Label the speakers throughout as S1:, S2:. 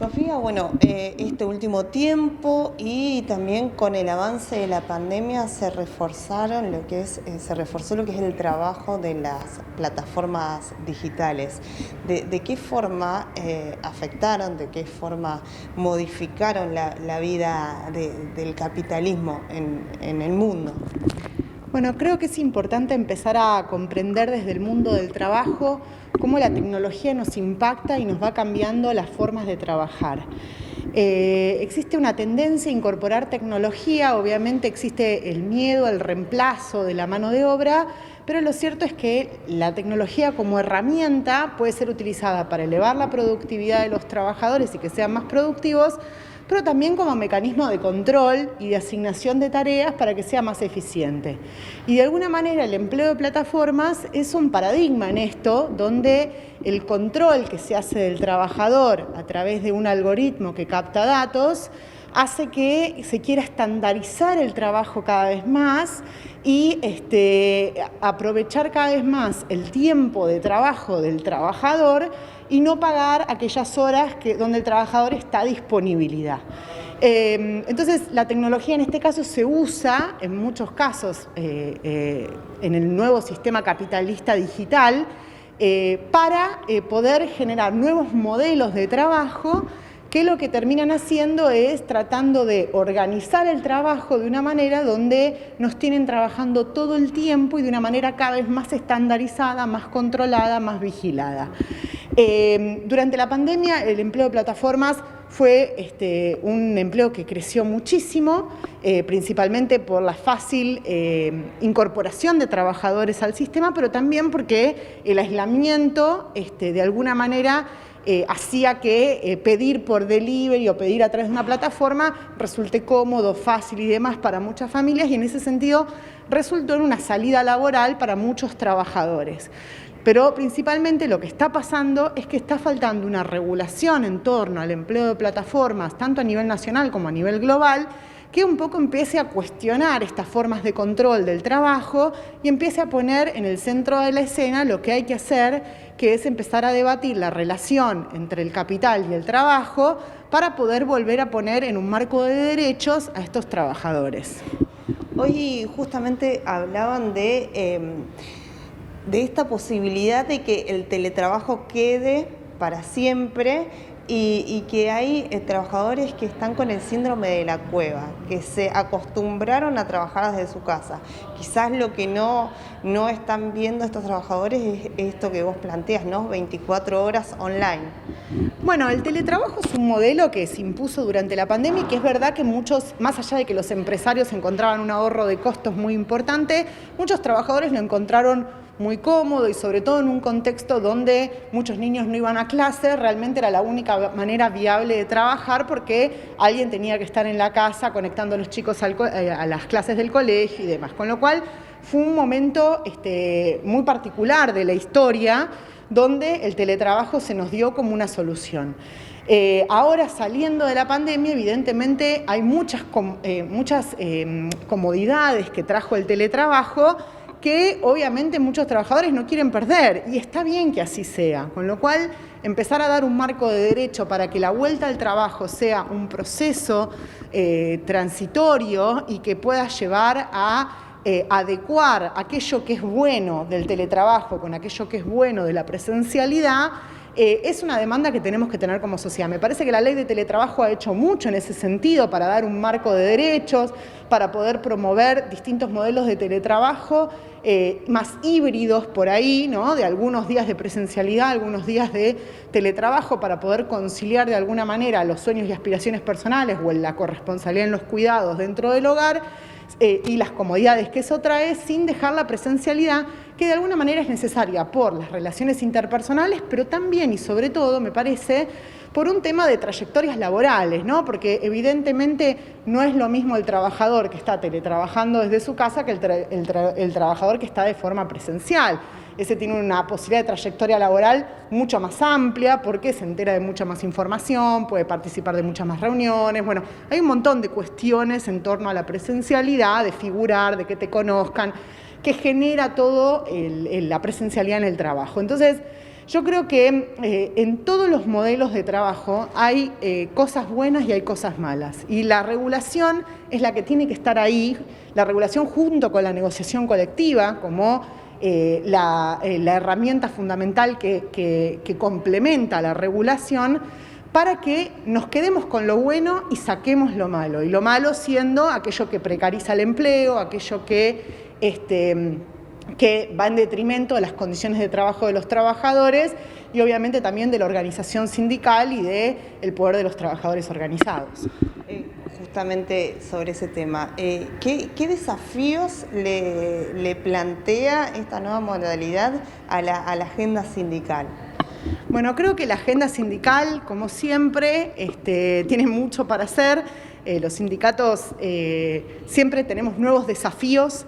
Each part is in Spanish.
S1: Sofía, bueno, este último tiempo y también con el avance de la pandemia se reforzó lo que es el trabajo de las plataformas digitales. ¿De qué forma afectaron, de qué forma modificaron la vida del capitalismo en el mundo?
S2: Bueno, creo que es importante empezar a comprender desde el mundo del trabajo cómo la tecnología nos impacta y nos va cambiando las formas de trabajar. Existe una tendencia a incorporar tecnología, obviamente existe el miedo al reemplazo de la mano de obra, pero lo cierto es que la tecnología como herramienta puede ser utilizada para elevar la productividad de los trabajadores y que sean más productivos, pero también como mecanismo de control y de asignación de tareas para que sea más eficiente. Y de alguna manera el empleo de plataformas es un paradigma en esto, donde el control que se hace del trabajador a través de un algoritmo que capta datos hace que se quiera estandarizar el trabajo cada vez más y aprovechar cada vez más el tiempo de trabajo del trabajador y no pagar aquellas horas donde el trabajador está a disponibilidad. Entonces, la tecnología en este caso se usa, en muchos casos, en el nuevo sistema capitalista digital, para poder generar nuevos modelos de trabajo que lo que terminan haciendo es tratando de organizar el trabajo de una manera donde nos tienen trabajando todo el tiempo y de una manera cada vez más estandarizada, más controlada, más vigilada. Durante la pandemia el empleo de plataformas fue un empleo que creció muchísimo, principalmente por la fácil incorporación de trabajadores al sistema, pero también porque el aislamiento de alguna manera hacía que pedir por delivery o pedir a través de una plataforma resulte cómodo, fácil y demás para muchas familias, y en ese sentido resultó en una salida laboral para muchos trabajadores. Pero principalmente lo que está pasando es que está faltando una regulación en torno al empleo de plataformas, tanto a nivel nacional como a nivel global, que un poco empiece a cuestionar estas formas de control del trabajo y empiece a poner en el centro de la escena lo que hay que hacer, que es empezar a debatir la relación entre el capital y el trabajo para poder volver a poner en un marco de derechos a estos trabajadores.
S1: Hoy justamente hablaban de esta posibilidad de que el teletrabajo quede para siempre y que hay trabajadores que están con el síndrome de la cueva, que se acostumbraron a trabajar desde su casa. Quizás lo que no están viendo estos trabajadores es esto que vos planteas, ¿no? 24 horas online.
S2: Bueno, el teletrabajo es un modelo que se impuso durante la pandemia y que es verdad que muchos, más allá de que los empresarios encontraban un ahorro de costos muy importante, muchos trabajadores lo encontraron muy cómodo y sobre todo en un contexto donde muchos niños no iban a clase, realmente era la única manera viable de trabajar porque alguien tenía que estar en la casa conectando a los chicos a las clases del colegio y demás. Con lo cual fue un momento muy particular de la historia donde el teletrabajo se nos dio como una solución. Ahora, saliendo de la pandemia, evidentemente hay muchas comodidades que trajo el teletrabajo que obviamente muchos trabajadores no quieren perder, y está bien que así sea, con lo cual empezar a dar un marco de derecho para que la vuelta al trabajo sea un proceso transitorio y que pueda llevar a adecuar aquello que es bueno del teletrabajo con aquello que es bueno de la presencialidad, es una demanda que tenemos que tener como sociedad. Me parece que la ley de teletrabajo ha hecho mucho en ese sentido para dar un marco de derechos, para poder promover distintos modelos de teletrabajo más híbridos por ahí, ¿no? De algunos días de presencialidad, algunos días de teletrabajo, para poder conciliar de alguna manera los sueños y aspiraciones personales o la corresponsabilidad en los cuidados dentro del hogar y las comodidades que eso trae, sin dejar la presencialidad, que de alguna manera es necesaria por las relaciones interpersonales, pero también y sobre todo, me parece, por un tema de trayectorias laborales, ¿no? Porque evidentemente no es lo mismo el trabajador que está teletrabajando desde su casa que el trabajador que está de forma presencial. Ese tiene una posibilidad de trayectoria laboral mucho más amplia porque se entera de mucha más información, puede participar de muchas más reuniones. Bueno, hay un montón de cuestiones en torno a la presencialidad, de figurar, de que te conozcan, que genera todo la presencialidad en el trabajo. Entonces, Yo creo que en todos los modelos de trabajo hay cosas buenas y hay cosas malas. Y la regulación es la que tiene que estar ahí, la regulación junto con la negociación colectiva, como la herramienta fundamental que complementa la regulación, para que nos quedemos con lo bueno y saquemos lo malo. Y lo malo siendo aquello que precariza el empleo, aquello que va en detrimento de las condiciones de trabajo de los trabajadores y obviamente también de la organización sindical y del poder de los trabajadores organizados.
S1: Justamente sobre ese tema, ¿qué desafíos le plantea esta nueva modalidad a la agenda sindical?
S2: Bueno, creo que la agenda sindical, como siempre, tiene mucho para hacer. Los sindicatos siempre tenemos nuevos desafíos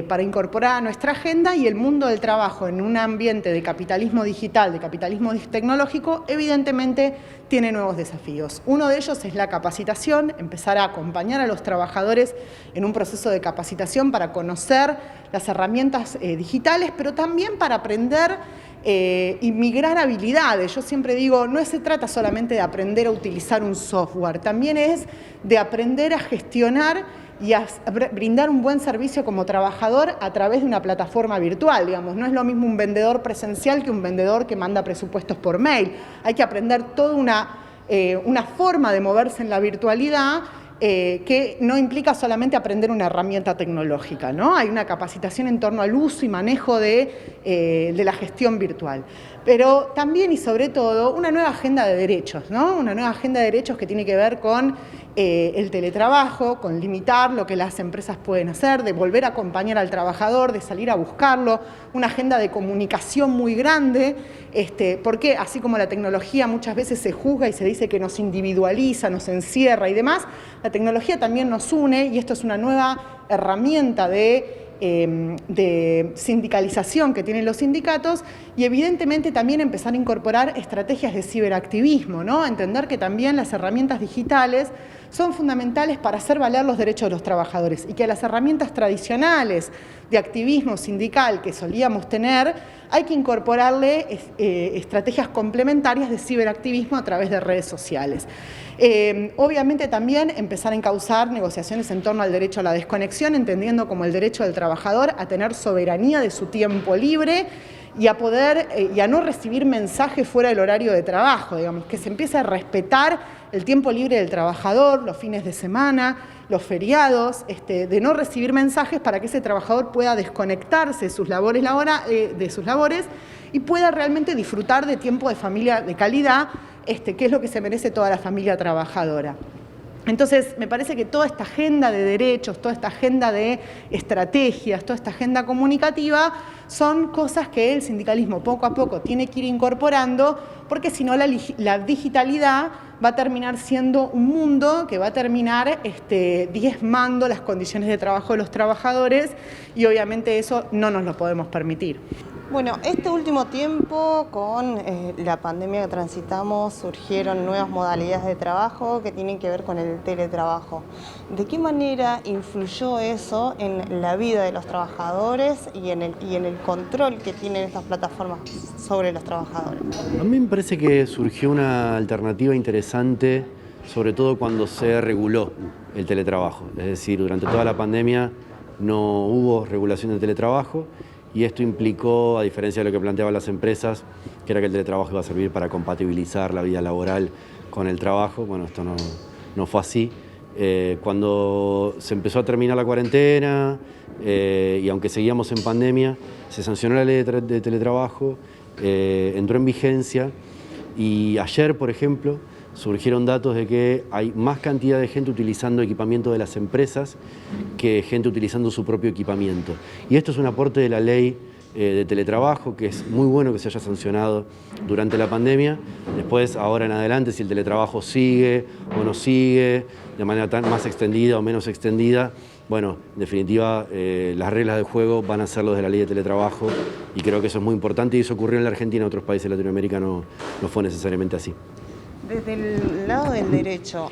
S2: para incorporar a nuestra agenda, y el mundo del trabajo en un ambiente de capitalismo digital, de capitalismo tecnológico, evidentemente tiene nuevos desafíos. Uno de ellos es la capacitación, empezar a acompañar a los trabajadores en un proceso de capacitación para conocer las herramientas digitales, pero también para aprender y migrar habilidades. Yo siempre digo, no se trata solamente de aprender a utilizar un software, también es de aprender a gestionar y a brindar un buen servicio como trabajador a través de una plataforma virtual, digamos. No es lo mismo un vendedor presencial que un vendedor que manda presupuestos por mail. Hay que aprender toda una forma de moverse en la virtualidad que no implica solamente aprender una herramienta tecnológica, ¿no? Hay una capacitación en torno al uso y manejo de la gestión virtual. Pero también y sobre todo una nueva agenda de derechos, ¿no? Una nueva agenda de derechos que tiene que ver con el teletrabajo, con limitar lo que las empresas pueden hacer, de volver a acompañar al trabajador, de salir a buscarlo, una agenda de comunicación muy grande, porque así como la tecnología muchas veces se juzga y se dice que nos individualiza, nos encierra y demás, la tecnología también nos une, y esto es una nueva herramienta de sindicalización que tienen los sindicatos, y evidentemente también empezar a incorporar estrategias de ciberactivismo, ¿no? Entender que también las herramientas digitales son fundamentales para hacer valer los derechos de los trabajadores, y que a las herramientas tradicionales de activismo sindical que solíamos tener hay que incorporarle estrategias complementarias de ciberactivismo a través de redes sociales. Obviamente también empezar a encauzar negociaciones en torno al derecho a la desconexión, entendiendo como el derecho del trabajador a tener soberanía de su tiempo libre y a poder y a no recibir mensajes fuera del horario de trabajo, digamos, que se empiece a respetar el tiempo libre del trabajador, los fines de semana, los feriados, de no recibir mensajes, para que ese trabajador pueda desconectarse de sus labores y pueda realmente disfrutar de tiempo de familia de calidad, que es lo que se merece toda la familia trabajadora. Entonces, me parece que toda esta agenda de derechos, toda esta agenda de estrategias, toda esta agenda comunicativa son cosas que el sindicalismo poco a poco tiene que ir incorporando, porque si no la digitalidad va a terminar siendo un mundo que va a terminar diezmando las condiciones de trabajo de los trabajadores, y obviamente eso no nos lo podemos permitir.
S1: Bueno, este último tiempo, con la pandemia que transitamos, surgieron nuevas modalidades de trabajo que tienen que ver con el teletrabajo. ¿De qué manera influyó eso en la vida de los trabajadores y en el control que tienen estas plataformas sobre los trabajadores?
S3: A mí me parece que surgió una alternativa interesante, sobre todo cuando se reguló el teletrabajo. Es decir, durante toda la pandemia no hubo regulación del teletrabajo, y esto implicó, a diferencia de lo que planteaban las empresas, que era que el teletrabajo iba a servir para compatibilizar la vida laboral con el trabajo. Bueno, esto no fue así. Cuando se empezó a terminar la cuarentena, y aunque seguíamos en pandemia, se sancionó la ley de teletrabajo, entró en vigencia, y ayer, por ejemplo, surgieron datos de que hay más cantidad de gente utilizando equipamiento de las empresas que gente utilizando su propio equipamiento. Y esto es un aporte de la ley de teletrabajo, que es muy bueno que se haya sancionado durante la pandemia. Después, ahora en adelante, si el teletrabajo sigue o no sigue, de manera más extendida o menos extendida, bueno, en definitiva, las reglas del juego van a ser los de la ley de teletrabajo, y creo que eso es muy importante, y eso ocurrió en la Argentina. En otros países de Latinoamérica no fue necesariamente así.
S1: Desde el lado del derecho,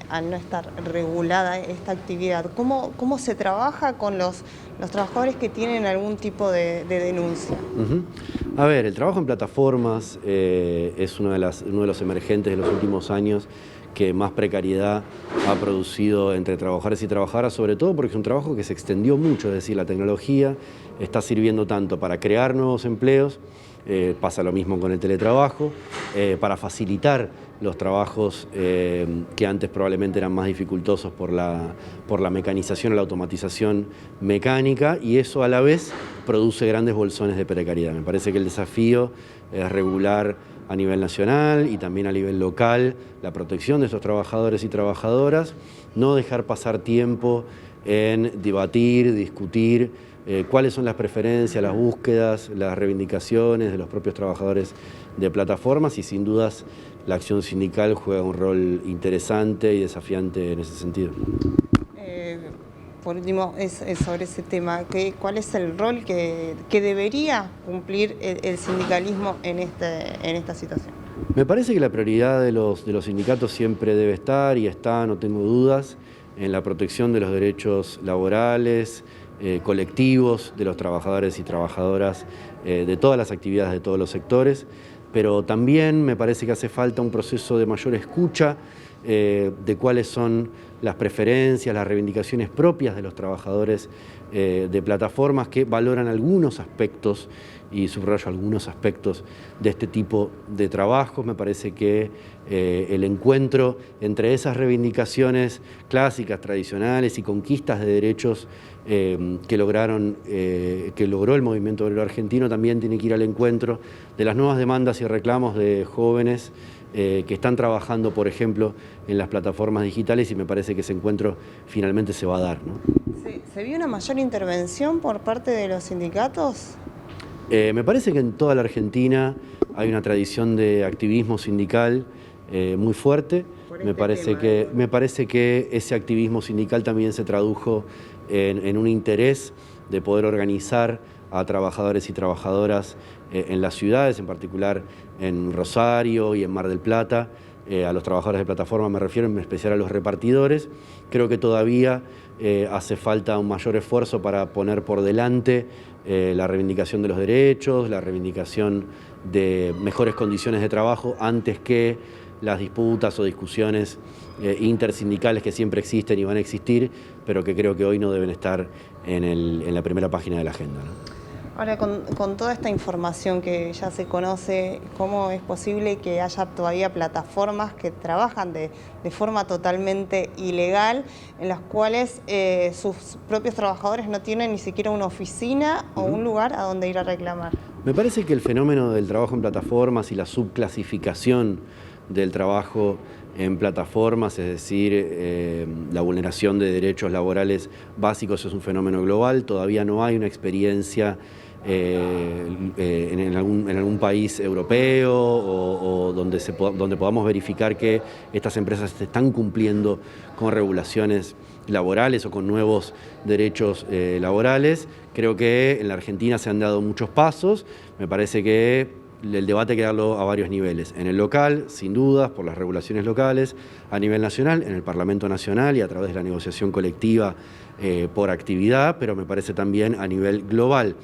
S1: al no estar regulada esta actividad, ¿cómo se trabaja con los trabajadores que tienen algún tipo de denuncia?
S3: A ver, el trabajo en plataformas es uno de los emergentes de los últimos años que más precariedad ha producido entre trabajadores y trabajadoras, sobre todo porque es un trabajo que se extendió mucho, es decir, la tecnología está sirviendo tanto para crear nuevos empleos, pasa lo mismo con el teletrabajo, para facilitar los trabajos que antes probablemente eran más dificultosos por la mecanización o la automatización mecánica, y eso a la vez produce grandes bolsones de precariedad. Me parece que el desafío es regular a nivel nacional y también a nivel local la protección de esos trabajadores y trabajadoras, no dejar pasar tiempo en debatir, discutir cuáles son las preferencias, las búsquedas, las reivindicaciones de los propios trabajadores de plataformas, y sin dudas la acción sindical juega un rol interesante y desafiante en ese sentido.
S1: Por último, es sobre ese tema, ¿cuál es el rol que debería cumplir el sindicalismo en esta situación?
S3: Me parece que la prioridad de los sindicatos siempre debe estar, y está, no tengo dudas, en la protección de los derechos laborales, colectivos de los trabajadores y trabajadoras de todas las actividades, de todos los sectores, pero también me parece que hace falta un proceso de mayor escucha de cuáles son las preferencias, las reivindicaciones propias de los trabajadores de plataformas que valoran algunos aspectos, y subrayo algunos aspectos de este tipo de trabajos. Me parece que el encuentro entre esas reivindicaciones clásicas, tradicionales y conquistas de derechos que logró el movimiento obrero argentino también tiene que ir al encuentro de las nuevas demandas y reclamos de jóvenes que están trabajando, por ejemplo, en las plataformas digitales, y me parece que ese encuentro finalmente se va a dar, ¿no?
S1: ¿Se vio una mayor intervención por parte de los sindicatos?
S3: Me parece que en toda la Argentina hay una tradición de activismo sindical muy fuerte. Me parece que ese activismo sindical también se tradujo en un interés de poder organizar a trabajadores y trabajadoras en las ciudades, en particular en Rosario y en Mar del Plata. A los trabajadores de plataforma me refiero, en especial a los repartidores. Creo que todavía hace falta un mayor esfuerzo para poner por delante la reivindicación de los derechos, la reivindicación de mejores condiciones de trabajo antes que las disputas o discusiones intersindicales que siempre existen y van a existir, pero que creo que hoy no deben estar en la primera página de la agenda, ¿no?
S1: Ahora, con toda esta información que ya se conoce, ¿cómo es posible que haya todavía plataformas que trabajan de forma totalmente ilegal, en las cuales sus propios trabajadores no tienen ni siquiera una oficina o un lugar a donde ir a reclamar?
S3: Me parece que el fenómeno del trabajo en plataformas y la subclasificación del trabajo en plataformas, es decir, la vulneración de derechos laborales básicos, es un fenómeno global. Todavía no hay una experiencia en algún país europeo o donde podamos verificar que estas empresas están cumpliendo con regulaciones laborales o con nuevos derechos laborales. Creo que en la Argentina se han dado muchos pasos. Me parece que el debate hay que darlo a varios niveles. En el local, sin dudas, por las regulaciones locales; a nivel nacional, en el Parlamento Nacional y a través de la negociación colectiva por actividad, pero me parece también a nivel global.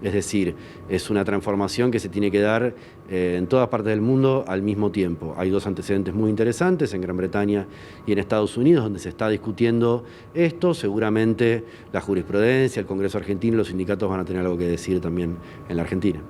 S3: Es decir, es una transformación que se tiene que dar en todas partes del mundo al mismo tiempo. Hay dos antecedentes muy interesantes en Gran Bretaña y en Estados Unidos, donde se está discutiendo esto. Seguramente la jurisprudencia, el Congreso argentino y los sindicatos van a tener algo que decir también en la Argentina.